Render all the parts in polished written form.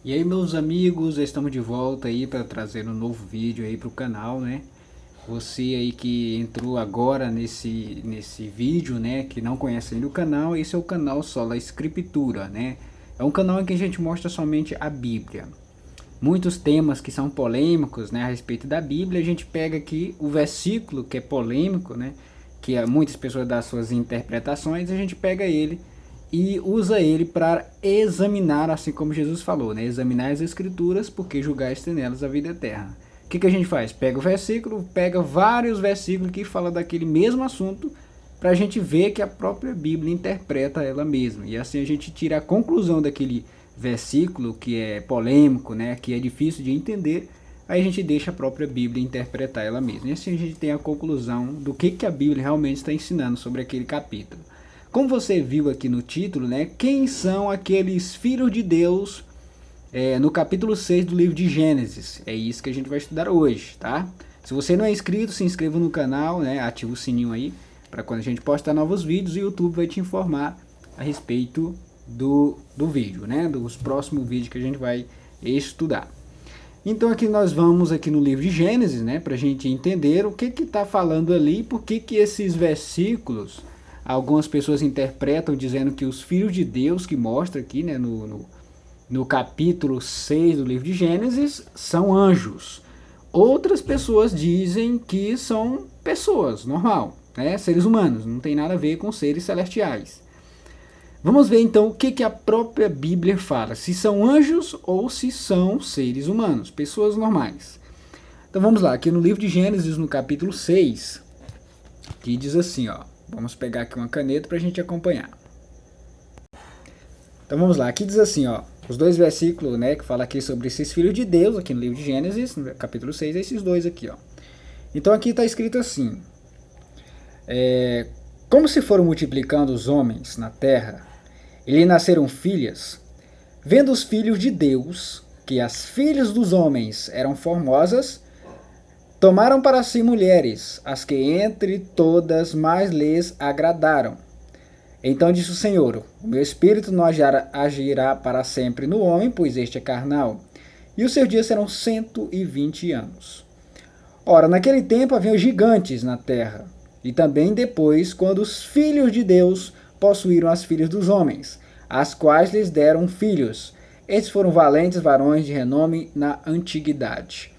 E aí, meus amigos, estamos de volta aí para trazer um novo vídeo aí para o canal, né? Você aí que entrou agora nesse vídeo, né, que não conhece ainda o canal, esse é o canal Sola Escritura, né? É um canal em que a gente mostra somente a Bíblia. Muitos temas que são polêmicos, né, a respeito da Bíblia, a gente pega aqui o versículo que é polêmico, né, que muitas pessoas dão suas interpretações, a gente pega ele e usa ele para examinar, assim como Jesus falou, né? Examinar as escrituras, porque julgaste nelas a vida eterna. O que a gente faz? Pega o versículo, pega vários versículos que falam daquele mesmo assunto, para a gente ver que a própria Bíblia interpreta ela mesma. E assim a gente tira a conclusão daquele versículo que é polêmico, né? Que é difícil de entender. Aí a gente deixa a própria Bíblia interpretar ela mesma. E assim a gente tem a conclusão do que a Bíblia realmente está ensinando sobre aquele capítulo. Como você viu aqui no título, né? Quem são aqueles filhos de Deus no capítulo 6 do livro de Gênesis? É isso que a gente vai estudar hoje, tá? Se você não é inscrito, se inscreva no canal, né? Ativa o sininho aí, para quando a gente postar novos vídeos, o YouTube vai te informar a respeito do vídeo, né? Dos próximos vídeos que a gente vai estudar. Então aqui nós vamos aqui no livro de Gênesis, né? Para a gente entender o que está falando ali, por que esses versículos... Algumas pessoas interpretam dizendo que os filhos de Deus, que mostra aqui, né, no capítulo 6 do livro de Gênesis, são anjos. Outras pessoas dizem que são pessoas, normal, né, seres humanos, não tem nada a ver com seres celestiais. Vamos ver então o que a própria Bíblia fala, se são anjos ou se são seres humanos, pessoas normais. Então vamos lá, aqui no livro de Gênesis, no capítulo 6, que diz assim, ó. Vamos pegar aqui uma caneta para a gente acompanhar. Então vamos lá, aqui diz assim, ó, os dois versículos, né, que fala aqui sobre esses filhos de Deus, aqui no livro de Gênesis, no capítulo 6, esses dois aqui, ó. Então aqui está escrito assim, como se foram multiplicando os homens na terra, e lhe nasceram filhas, vendo os filhos de Deus, que as filhas dos homens eram formosas, tomaram para si mulheres, as que entre todas mais lhes agradaram. Então disse o Senhor, o meu espírito não agirá para sempre no homem, pois este é carnal, e os seus dias serão 120 anos. Ora, naquele tempo haviam gigantes na terra, e também depois, quando os filhos de Deus possuíram as filhas dos homens, as quais lhes deram filhos. Estes foram valentes varões de renome na antiguidade.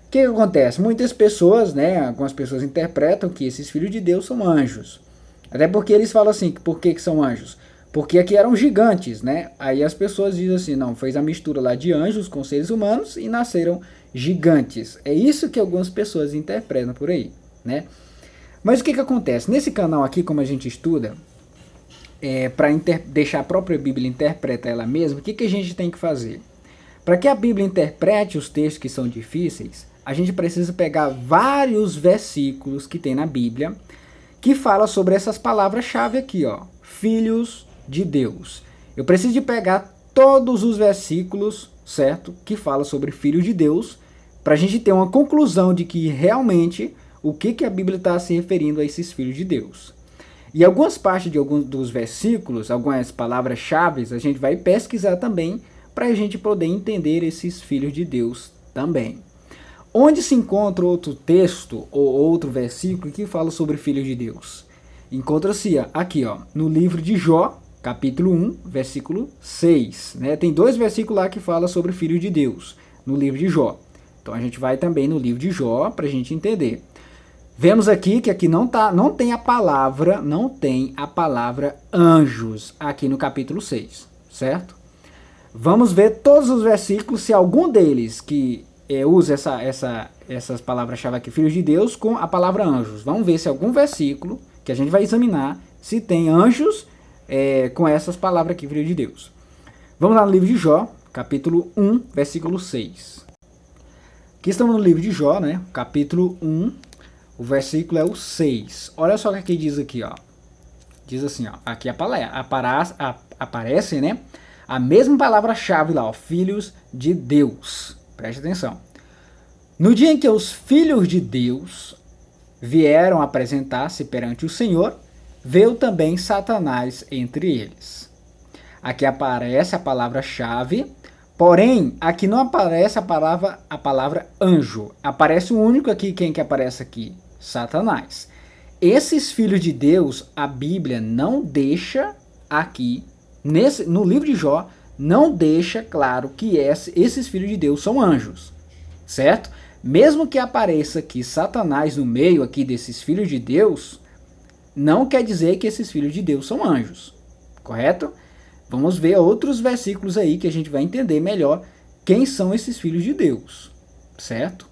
O que acontece? Muitas pessoas, né, algumas pessoas interpretam que esses filhos de Deus são anjos. Até porque eles falam assim, por que são anjos? Porque aqui eram gigantes, né? Aí as pessoas dizem assim, não, fez a mistura lá de anjos com seres humanos e nasceram gigantes. É isso que algumas pessoas interpretam por aí, né? Mas o que acontece? Nesse canal aqui, como a gente estuda, para deixar a própria Bíblia interpretar ela mesma, o que a gente tem que fazer? Para que a Bíblia interprete os textos que são difíceis, a gente precisa pegar vários versículos que tem na Bíblia que fala sobre essas palavras-chave aqui, ó, filhos de Deus. Eu preciso de pegar todos os versículos, certo, que fala sobre filhos de Deus, para a gente ter uma conclusão de que realmente o que a Bíblia está se referindo a esses filhos de Deus. E algumas partes de alguns dos versículos, algumas palavras-chave, a gente vai pesquisar também para a gente poder entender esses filhos de Deus também. Onde se encontra outro texto ou outro versículo que fala sobre filhos de Deus? Encontra-se aqui, ó, no livro de Jó, capítulo 1, versículo 6. Né? Tem dois versículos lá que falam sobre filhos de Deus, no livro de Jó. Então a gente vai também no livro de Jó para a gente entender. Vemos aqui que aqui não tem a palavra anjos aqui no capítulo 6, certo? Vamos ver todos os versículos, se algum deles que usa essas palavras-chave aqui, filhos de Deus, com a palavra anjos. Vamos ver se algum versículo que a gente vai examinar, se tem anjos com essas palavras aqui, filhos de Deus. Vamos lá no livro de Jó, capítulo 1, versículo 6. Aqui estamos no livro de Jó, né? Capítulo 1, o versículo é o 6. Olha só o que aqui diz aqui, ó. Diz assim, ó. Aqui aparece, né? A mesma palavra-chave lá, ó, filhos de Deus. Preste atenção. No dia em que os filhos de Deus vieram apresentar-se perante o Senhor, veio também Satanás entre eles. Aqui aparece a palavra-chave Porém, aqui não aparece a palavra anjo. Aparece o único aqui, quem que aparece aqui? Satanás. Esses filhos de Deus, a Bíblia não deixa aqui, no livro de Jó, não deixa claro que esses filhos de Deus são anjos, certo? Mesmo que apareça aqui Satanás no meio aqui desses filhos de Deus, não quer dizer que esses filhos de Deus são anjos, correto? Vamos ver outros versículos aí que a gente vai entender melhor quem são esses filhos de Deus, certo?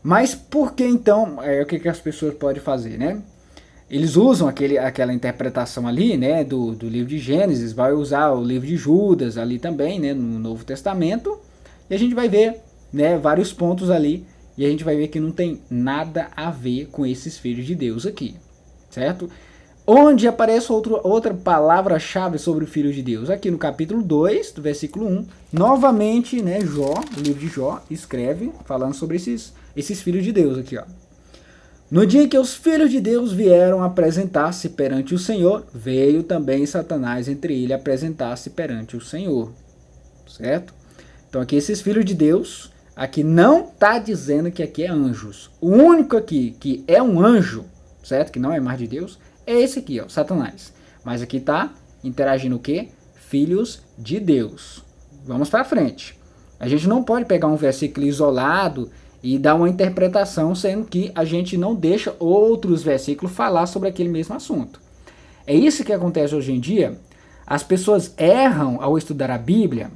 Mas por que então, o que as pessoas podem fazer, né? Eles usam aquela interpretação ali, né, do livro de Gênesis, vai usar o livro de Judas ali também, né, no Novo Testamento, e a gente vai ver, né, vários pontos ali, e a gente vai ver que não tem nada a ver com esses filhos de Deus aqui, certo? Onde aparece outra palavra-chave sobre o Filho de Deus? Aqui no capítulo 2, do versículo 1, novamente, né, Jó, o livro de Jó, escreve, falando sobre esses filhos de Deus aqui, ó. No dia em que os filhos de Deus vieram apresentar-se perante o Senhor, veio também Satanás entre ele apresentar-se perante o Senhor, certo? Então aqui esses filhos de Deus, aqui não está dizendo que aqui é anjos. O único aqui que é um anjo, certo? Que não é mais de Deus, é esse aqui, ó, Satanás. Mas aqui está interagindo o quê? Filhos de Deus. Vamos para frente. A gente não pode pegar um versículo isolado e dar uma interpretação, sendo que a gente não deixa outros versículos falar sobre aquele mesmo assunto. É isso que acontece hoje em dia. As pessoas erram ao estudar a Bíblia.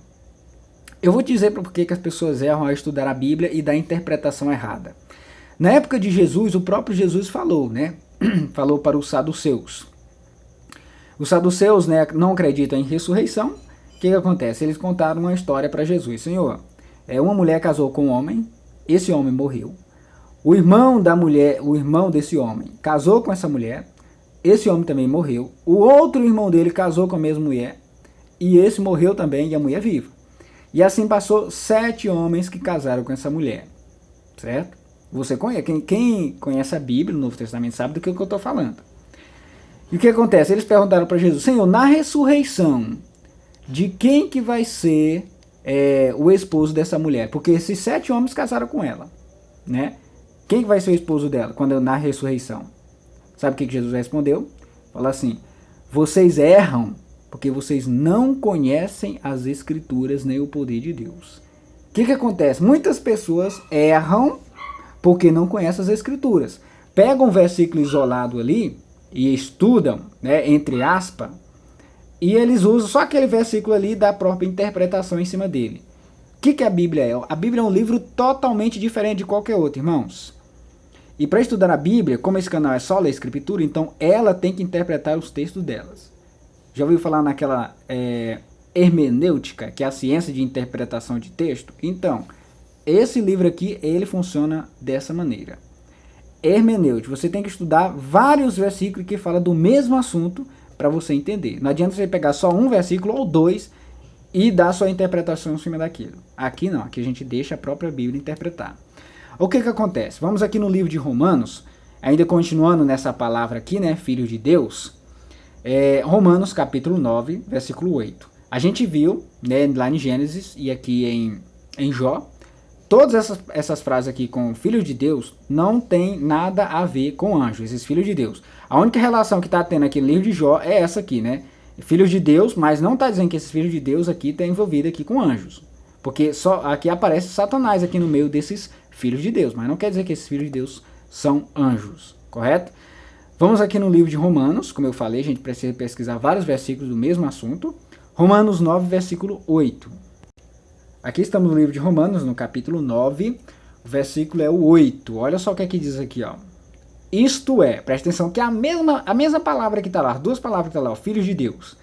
Eu vou dizer por que as pessoas erram ao estudar a Bíblia e dar interpretação errada. Na época de Jesus, o próprio Jesus falou, né? Falou para os saduceus. Os saduceus, né, não acreditam em ressurreição. O que acontece? Eles contaram uma história para Jesus. Senhor, uma mulher casou com um homem, esse homem morreu. O irmão desse homem casou com essa mulher, esse homem também morreu. O outro irmão dele casou com a mesma mulher, e esse morreu também, e a mulher é viva. E assim passou 7 homens que casaram com essa mulher, certo? Você conhece, quem conhece a Bíblia, o Novo Testamento, sabe do que eu estou falando. E o que acontece? Eles perguntaram para Jesus, Senhor, na ressurreição, de quem que vai ser o esposo dessa mulher? Porque esses 7 homens casaram com ela, né? Quem que vai ser o esposo dela quando na ressurreição? Sabe o que Jesus respondeu? Fala assim, vocês erram porque vocês não conhecem as Escrituras nem o poder de Deus. O que acontece? Muitas pessoas erram porque não conhecem as Escrituras. Pegam um versículo isolado ali e estudam, né, entre aspas, e eles usam só aquele versículo ali da própria interpretação em cima dele. O que a Bíblia é? A Bíblia é um livro totalmente diferente de qualquer outro, irmãos. E para estudar a Bíblia, como esse canal é só ler Escritura, então ela tem que interpretar os textos delas. Já ouviu falar naquela hermenêutica, que é a ciência de interpretação de texto? Então, esse livro aqui, ele funciona dessa maneira. Hermenêutica, você tem que estudar vários versículos que falam do mesmo assunto para você entender. Não adianta você pegar só um versículo ou 2 e dar sua interpretação em cima daquilo. Aqui não, aqui a gente deixa a própria Bíblia interpretar. O que acontece? Vamos aqui no livro de Romanos, ainda continuando nessa palavra aqui, né, filho de Deus, Romanos capítulo 9, versículo 8. A gente viu, né, lá em Gênesis e aqui em Jó, todas essas frases aqui com filho de Deus não tem nada a ver com anjos, esses filhos de Deus. A única relação que está tendo aqui no livro de Jó é essa aqui, né? Filhos de Deus, mas não está dizendo que esses filhos de Deus aqui estão envolvidos aqui com anjos. Porque só aqui aparece Satanás aqui no meio desses filhos de Deus, mas não quer dizer que esses filhos de Deus são anjos, correto? Vamos aqui no livro de Romanos, como eu falei, a gente precisa pesquisar vários versículos do mesmo assunto. Romanos 9, versículo 8. Aqui estamos no livro de Romanos, no capítulo 9, o versículo é o 8. Olha só o que aqui diz aqui, ó. Isto é, presta atenção, que é a mesma palavra que está lá, as duas palavras que estão lá, ó, filhos de Deus.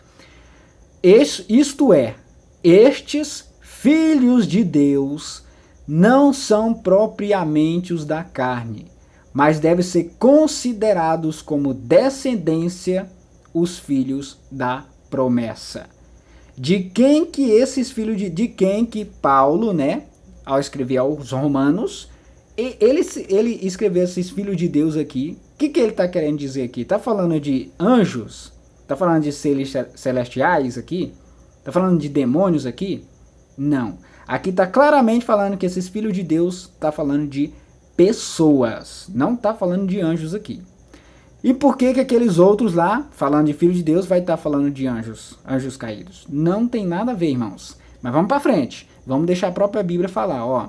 Isto é, estes filhos de Deus não são propriamente os da carne, mas devem ser considerados como descendência os filhos da promessa. De quem que esses filhos de quem que Paulo, né, ao escrever aos Romanos, ele escreveu esses filhos de Deus aqui. O que ele está querendo dizer aqui? Está falando de anjos? Está falando de seres celestiais aqui? Está falando de demônios aqui? Não. Aqui está claramente falando que esses filhos de Deus está falando de pessoas. Não está falando de anjos aqui. E por que aqueles outros lá, falando de filho de Deus, vai estar falando de anjos, anjos caídos? Não tem nada a ver, irmãos. Mas vamos para frente. Vamos deixar a própria Bíblia falar, ó.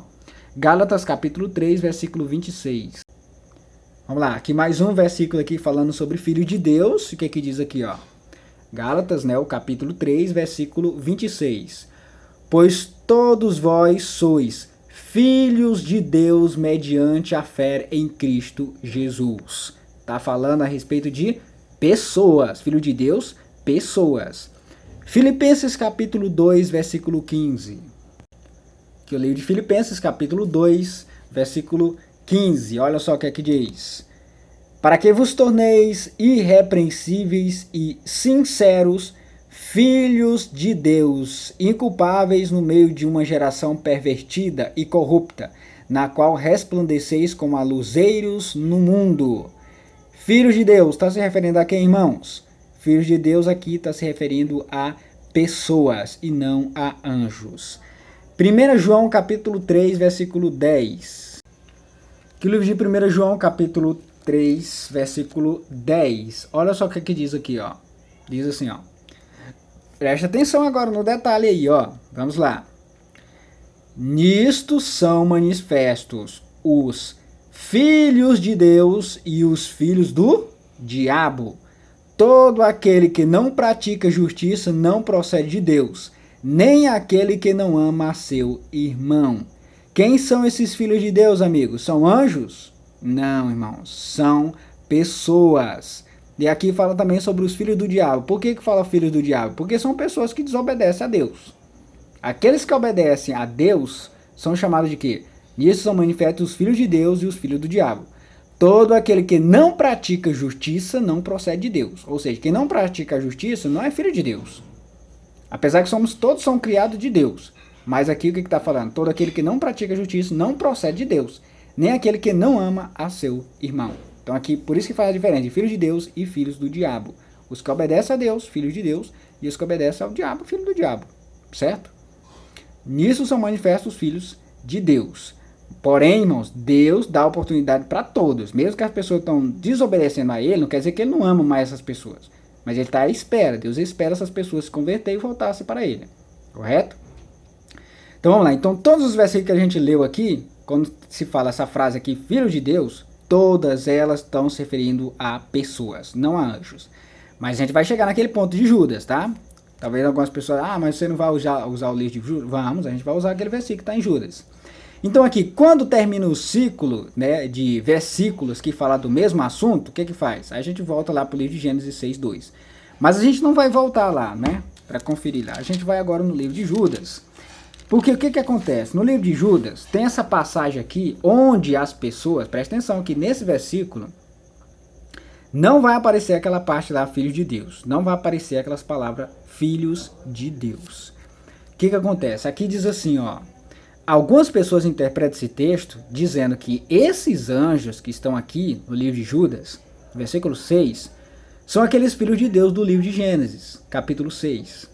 Gálatas capítulo 3, versículo 26. Vamos lá, aqui mais um versículo aqui falando sobre filho de Deus. O que é que diz aqui, ó? Gálatas, né, o capítulo 3, versículo 26. Pois todos vós sois filhos de Deus mediante a fé em Cristo Jesus. Está falando a respeito de pessoas. Filho de Deus, pessoas. Filipenses capítulo 2, versículo 15. Que eu leio de Filipenses capítulo 2, versículo 15. Olha só o que é que diz. Para que vos torneis irrepreensíveis e sinceros, filhos de Deus, inculpáveis no meio de uma geração pervertida e corrupta, na qual resplandeceis como a luzeiros no mundo. Filhos de Deus, está se referindo a quem, irmãos? Filhos de Deus aqui está se referindo a pessoas e não a anjos. 1 João capítulo 3, versículo 10. Que o livro de 1 João capítulo 3, versículo 10. Olha só o que diz aqui, ó. Diz assim, ó. Preste atenção agora no detalhe aí, ó. Vamos lá. Nisto são manifestos os filhos de Deus e os filhos do diabo. Todo aquele que não pratica justiça não procede de Deus, nem aquele que não ama a seu irmão. Quem são esses filhos de Deus, amigos? São anjos? Não, irmãos. São pessoas. E aqui fala também sobre os filhos do diabo. Por que fala filhos do diabo? Porque são pessoas que desobedecem a Deus. Aqueles que obedecem a Deus são chamados de quê? Nisso são manifestos os filhos de Deus e os filhos do diabo. Todo aquele que não pratica justiça não procede de Deus. Ou seja, quem não pratica a justiça não é filho de Deus. Apesar que todos são criados de Deus. Mas aqui o que está falando? Todo aquele que não pratica justiça não procede de Deus. Nem aquele que não ama a seu irmão. Então aqui, por isso que faz a diferença de filhos de Deus e filhos do diabo. Os que obedecem a Deus, filhos de Deus, e os que obedecem ao diabo, filho do diabo. Certo? Nisso são manifestos os filhos de Deus. Porém, irmãos, Deus dá oportunidade para todos. Mesmo que as pessoas estão desobedecendo a Ele, não quer dizer que Ele não ama mais essas pessoas. Mas Ele está à espera. Deus espera essas pessoas se converterem e voltarem para Ele. Correto? Então vamos lá. Então todos os versículos que a gente leu aqui, quando se fala essa frase aqui, filho de Deus, todas elas estão se referindo a pessoas, não a anjos. Mas a gente vai chegar naquele ponto de Judas, tá? Talvez algumas pessoas, mas você não vai usar o livro de Judas? Vamos, a gente vai usar aquele versículo que está em Judas. Então aqui, quando termina o ciclo, né, de versículos que falam do mesmo assunto, o que faz? Aí a gente volta lá para o livro de Gênesis 6:2. Mas a gente não vai voltar lá, né, para conferir lá. A gente vai agora no livro de Judas. Porque o que acontece? No livro de Judas, tem essa passagem aqui, onde as pessoas, presta atenção que nesse versículo, não vai aparecer aquela parte lá, filhos de Deus. Não vai aparecer aquelas palavras, filhos de Deus. O que acontece? Aqui diz assim, ó. Algumas pessoas interpretam esse texto dizendo que esses anjos que estão aqui no livro de Judas, versículo 6, são aqueles filhos de Deus do livro de Gênesis, capítulo 6.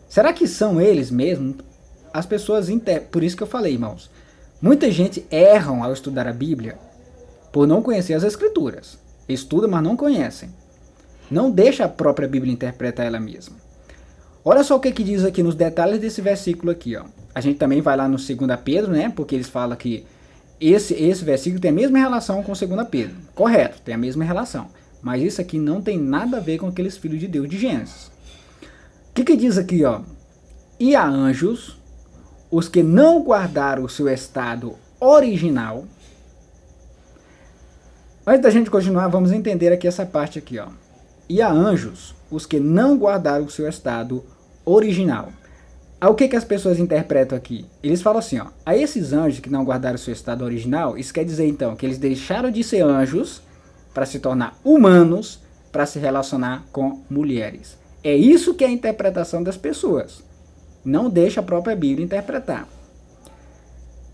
Será que são eles mesmo? As pessoas, por isso que eu falei, irmãos, muita gente erram ao estudar a Bíblia por não conhecer as Escrituras. Estuda, mas não conhecem. Não deixa a própria Bíblia interpretar ela mesma. Olha só o que diz aqui nos detalhes desse versículo aqui, ó. A gente também vai lá no 2 Pedro, né? Porque eles falam que esse versículo tem a mesma relação com 2 Pedro. Correto, tem a mesma relação. Mas isso aqui não tem nada a ver com aqueles filhos de Deus de Gênesis. O que diz aqui, ó? E a anjos, os que não guardaram o seu estado original. Antes da gente continuar, vamos entender aqui essa parte aqui, ó. E a anjos, os que não guardaram o seu estado original. O que as pessoas interpretam aqui? Eles falam assim, ó. A esses anjos que não guardaram o seu estado original, isso quer dizer então que eles deixaram de ser anjos para se tornar humanos, para se relacionar com mulheres. É isso que é a interpretação das pessoas. Não deixa a própria Bíblia interpretar.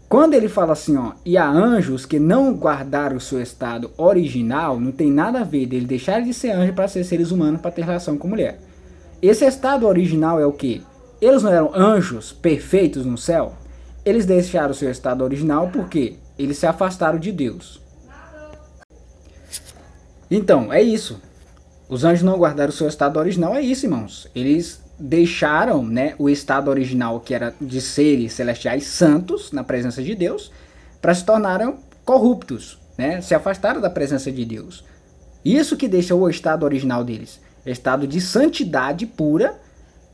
Quando ele fala assim, ó, e há anjos que não guardaram o seu estado original, não tem nada a ver dele deixar de ser anjo para ser seres humanos para ter relação com mulher. Esse estado original é o quê? Eles não eram anjos perfeitos no céu? Eles deixaram o seu estado original porque eles se afastaram de Deus. Então, é isso. Os anjos não guardaram o seu estado original, é isso, irmãos. Eles deixaram, né, o estado original, que era de seres celestiais santos na presença de Deus, para se tornarem corruptos, né? Se afastaram da presença de Deus. Isso que deixa o estado original deles, estado de santidade pura,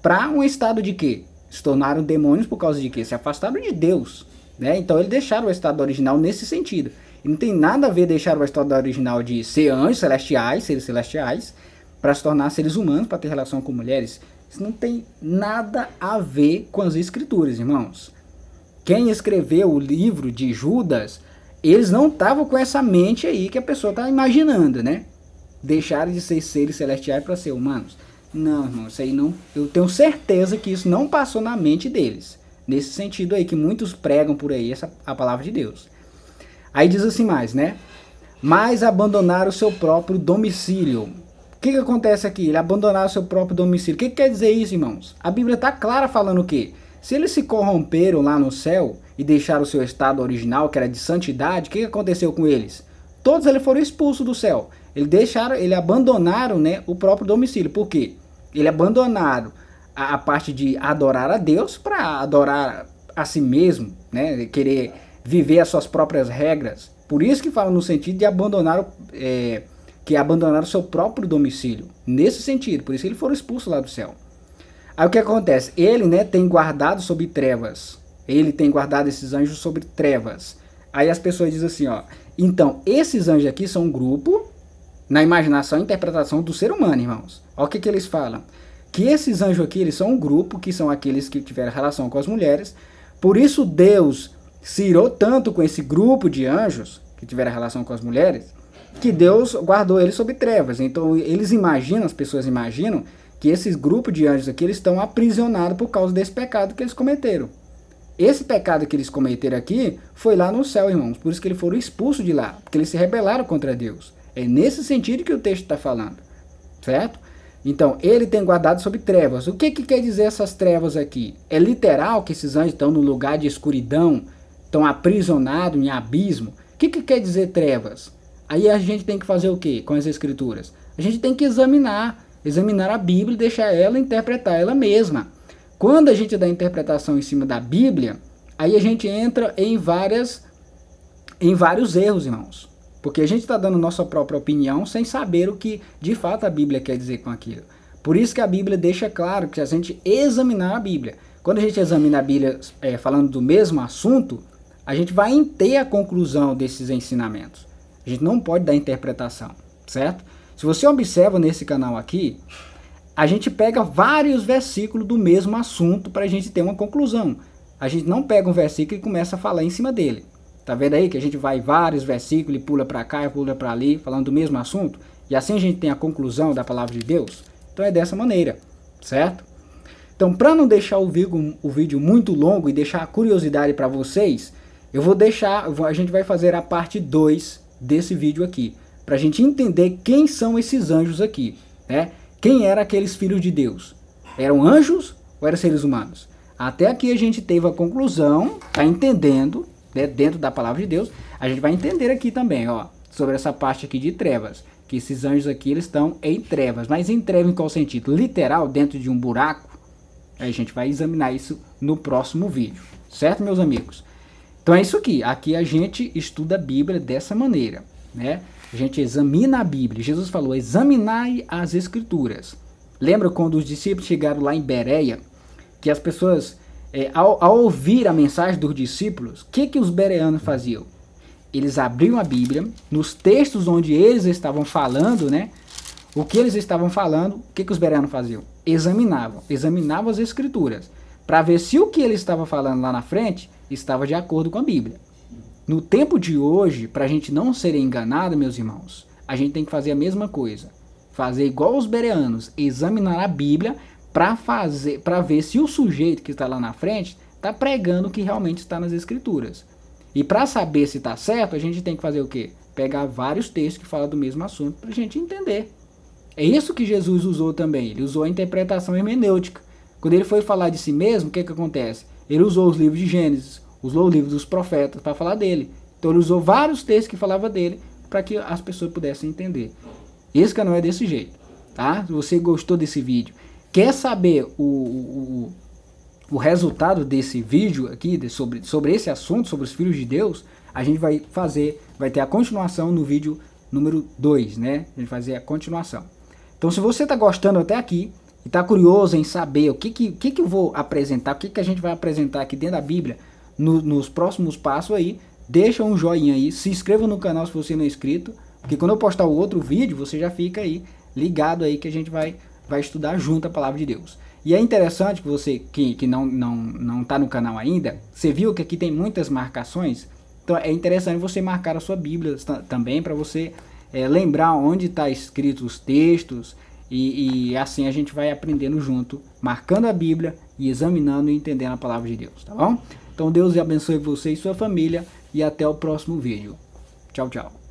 para um estado de quê? Se tornaram demônios por causa de quê? Se afastaram de Deus, né? Então eles deixaram o estado original nesse sentido. E não tem nada a ver deixar o estado original de ser anjos celestiais, seres celestiais, para se tornar seres humanos, para ter relação com mulheres. Isso não tem nada a ver com as escrituras, irmãos. Quem escreveu o livro de Judas, eles não estavam com essa mente aí que a pessoa está imaginando, né? Deixaram de ser seres celestiais para ser humanos. Não, irmão, isso aí não. Eu tenho certeza que isso não passou na mente deles. Nesse sentido aí que muitos pregam por aí a palavra de Deus. Aí diz assim mais, né? Mas abandonaram o seu próprio domicílio. O que acontece aqui? Ele abandonaram o seu próprio domicílio. O que quer dizer isso, irmãos? A Bíblia está clara falando o quê? Se eles se corromperam lá no céu e deixaram o seu estado original, que era de santidade, o que aconteceu com eles? Todos eles foram expulsos do céu. Eles abandonaram, né, o próprio domicílio. Por quê? Eles abandonaram a parte de adorar a Deus para adorar a si mesmo, né? Querer viver as suas próprias regras. Por isso que fala no sentido de abandonar o seu próprio domicílio. Nesse sentido, por isso que eles foram expulsos lá do céu. Aí o que acontece? Ele, né, tem guardado sobre trevas. Ele tem guardado esses anjos sobre trevas. Aí as pessoas dizem assim, ó. Então, esses anjos aqui são um grupo na imaginação e interpretação do ser humano, irmãos. Olha o que eles falam. Que esses anjos aqui, eles são um grupo, que são aqueles que tiveram relação com as mulheres. Por isso Deus se irou tanto com esse grupo de anjos que tiveram relação com as mulheres, que Deus guardou eles sob trevas. Então eles imaginam, as pessoas imaginam, que esses grupos de anjos aqui, eles estão aprisionados por causa desse pecado que eles cometeram. Esse pecado que eles cometeram aqui foi lá no céu, irmãos. Por isso que eles foram expulsos de lá, porque eles se rebelaram contra Deus. É nesse sentido que o texto está falando, certo? Então, ele tem guardado sob trevas. O que quer dizer essas trevas aqui? É literal que esses anjos estão no lugar de escuridão, estão aprisionados em abismo? O que quer dizer trevas? Aí a gente tem que fazer o quê com as escrituras? A gente tem que examinar a Bíblia e deixar ela interpretar ela mesma. Quando a gente dá interpretação em cima da Bíblia, aí a gente entra em vários erros, irmãos. Porque a gente está dando nossa própria opinião sem saber o que de fato a Bíblia quer dizer com aquilo. Por isso que a Bíblia deixa claro que se a gente examinar a Bíblia, quando a gente examina a Bíblia falando do mesmo assunto, a gente vai ter a conclusão desses ensinamentos. A gente não pode dar interpretação, certo? Se você observa nesse canal aqui, a gente pega vários versículos do mesmo assunto para a gente ter uma conclusão. A gente não pega um versículo e começa a falar em cima dele. Tá vendo aí que a gente vai vários versículos e pula para cá e pula para ali, falando do mesmo assunto? E assim a gente tem a conclusão da palavra de Deus? Então é dessa maneira, certo? Então, para não deixar o vídeo muito longo e deixar a curiosidade para vocês, a gente vai fazer a parte 2 desse vídeo aqui, para a gente entender quem são esses anjos aqui, né? Quem eram aqueles filhos de Deus? Eram anjos ou eram seres humanos? Até aqui a gente teve a conclusão, tá entendendo, né, dentro da palavra de Deus. A gente vai entender aqui também, ó, sobre essa parte aqui de trevas, que esses anjos aqui, eles estão em trevas. Mas em trevas em qual sentido? Literal, dentro de um buraco? Aí a gente vai examinar isso no próximo vídeo, certo, meus amigos? Então é isso aqui. Aqui a gente estuda a Bíblia dessa maneira, né? A gente examina a Bíblia. Jesus falou, examinai as Escrituras. Lembra quando os discípulos chegaram lá em Bereia, que as pessoas, ao ouvir a mensagem dos discípulos, o que os bereanos faziam? Eles abriam a Bíblia, nos textos onde eles estavam falando, né? O que eles estavam falando, o que os bereanos faziam? Examinavam as Escrituras, para ver se o que ele estava falando lá na frente estava de acordo com a Bíblia. No tempo de hoje, para a gente não ser enganado, meus irmãos, a gente tem que fazer a mesma coisa. Fazer igual os bereanos, examinar a Bíblia para ver se o sujeito que está lá na frente está pregando o que realmente está nas Escrituras. E para saber se está certo, a gente tem que fazer o quê? Pegar vários textos que falam do mesmo assunto para a gente entender. É isso que Jesus usou também. Ele usou a interpretação hermenêutica Quando ele foi falar de si mesmo, o que acontece? Ele usou os livros de Gênesis, usou o livro dos profetas para falar dele. Então ele usou vários textos que falavam dele para que as pessoas pudessem entender. Esse canal é desse jeito, tá? Se você gostou desse vídeo, quer saber o resultado desse vídeo aqui, sobre esse assunto, sobre os filhos de Deus, a gente vai ter a continuação no vídeo número 2, né? A gente vai fazer a continuação. Então, se você está gostando até aqui e está curioso em saber o que eu vou apresentar, o que a gente vai apresentar aqui dentro da Bíblia nos próximos passos aí, deixa um joinha aí, se inscreva no canal se você não é inscrito, porque quando eu postar o outro vídeo, você já fica aí ligado aí que a gente vai estudar junto a palavra de Deus. E é interessante que você que não está no canal ainda, você viu que aqui tem muitas marcações, então é interessante você marcar a sua Bíblia também para você lembrar onde está escrito os textos e assim a gente vai aprendendo junto, marcando a Bíblia e examinando e entendendo a palavra de Deus, tá bom? Então Deus abençoe você e sua família e até o próximo vídeo. Tchau, tchau.